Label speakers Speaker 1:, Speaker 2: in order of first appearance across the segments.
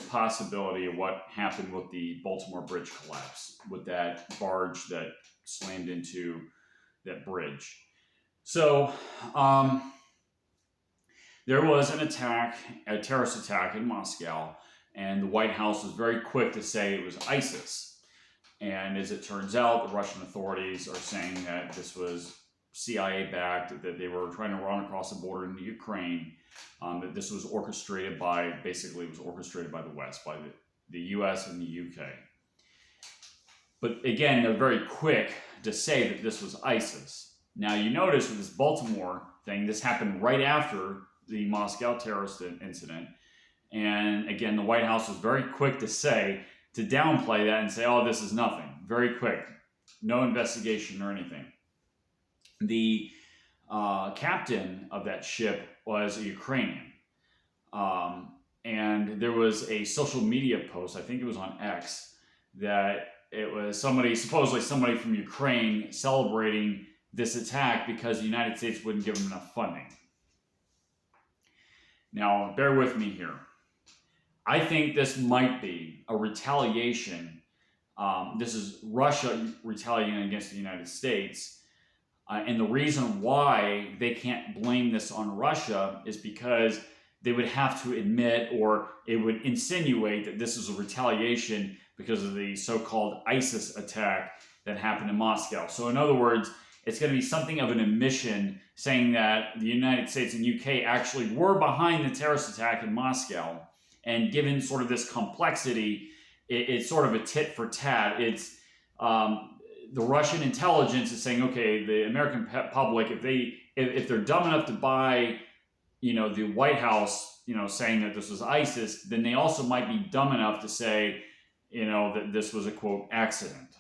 Speaker 1: possibility of what happened with the Baltimore bridge collapse, with that barge that slammed into that bridge. So there was an attack, a terrorist attack in Moscow, and the White House was very quick to say it was ISIS. And as it turns out, the Russian authorities are saying that this was CIA-backed, that they were trying to run across the border into Ukraine, that this was orchestrated by, basically it was orchestrated by the West, by the US and the UK. But again, they're very quick to say that this was ISIS. Now you notice with this Baltimore thing, this happened right after the Moscow terrorist incident. And again, the White House was very quick to downplay that and say, oh, this is nothing. Very quick. No investigation or anything. The captain of that ship was a Ukrainian. And there was a social media post, I think it was on X, that it was supposedly somebody from Ukraine celebrating this attack because the United States wouldn't give them enough funding. Now, bear with me here. I think this might be a retaliation. This is Russia retaliating against the United States. And the reason why they can't blame this on Russia is because they would have to admit, or it would insinuate, that this is a retaliation because of the so-called ISIS attack that happened in Moscow. So in other words, it's going to be something of an admission saying that the United States and UK actually were behind the terrorist attack in Moscow. And given sort of this complexity, it's sort of a tit for tat. It's the Russian intelligence is saying, okay, the American public, if they're dumb enough to buy, the White House, saying that this was ISIS, then they also might be dumb enough to say, that this was a quote accident.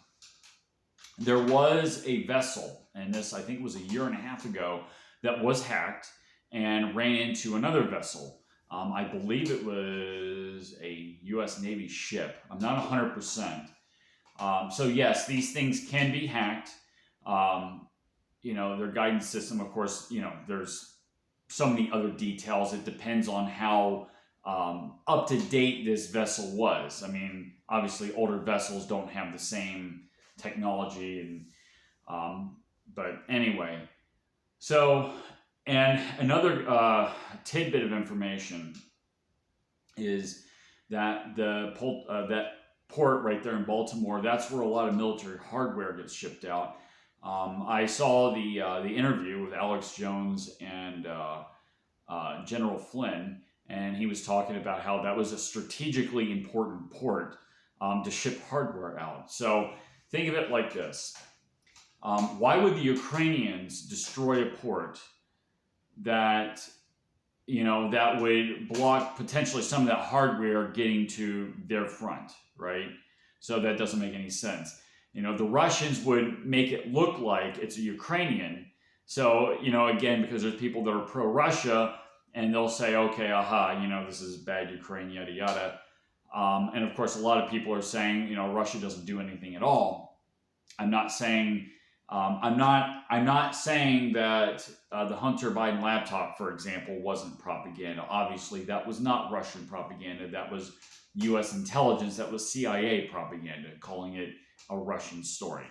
Speaker 1: There was a vessel, and this I think was a year and a half ago, that was hacked and ran into another vessel. I believe it was a U.S. Navy ship. I'm not 100%. So yes, these things can be hacked. Their guidance system, of course, there's so many other details. It depends on how up to date this vessel was. I mean, obviously older vessels don't have the same technology, but anyway. So, and another tidbit of information is that that port right there in Baltimore, that's where a lot of military hardware gets shipped out. I saw the interview with Alex Jones and General Flynn, and he was talking about how that was a strategically important port to ship hardware out. So think of it like this. Why would the Ukrainians destroy a port that, that would block potentially some of that hardware getting to their front, right? So that doesn't make any sense. The Russians would make it look like it's a Ukrainian. So, again, because there's people that are pro-Russia, and they'll say, okay, this is bad Ukraine, yada, yada. And of course, a lot of people are saying, Russia doesn't do anything at all. I'm not saying that the Hunter Biden laptop, for example, wasn't propaganda. Obviously, that was not Russian propaganda. That was U.S. intelligence. That was CIA propaganda, calling it a Russian story.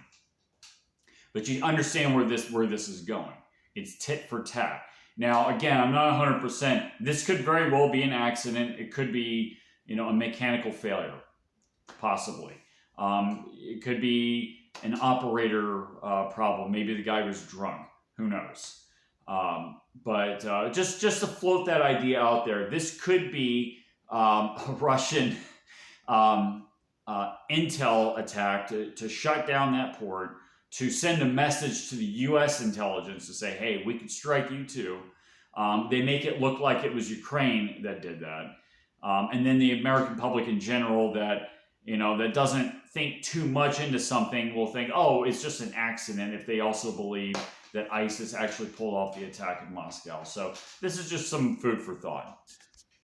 Speaker 1: But you understand where this is going. It's tit for tat. Now, again, I'm not 100%. This could very well be an accident. It could be, a mechanical failure, possibly. It could be an operator problem. Maybe the guy was drunk. Who knows? But just to float that idea out there, this could be a Russian intel attack to shut down that port, to send a message to the U.S. intelligence to say, hey, we could strike you too. They make it look like it was Ukraine that did that. And then the American public in general that doesn't think too much into something will think, oh, it's just an accident, if they also believe that ISIS actually pulled off the attack in Moscow. So this is just some food for thought.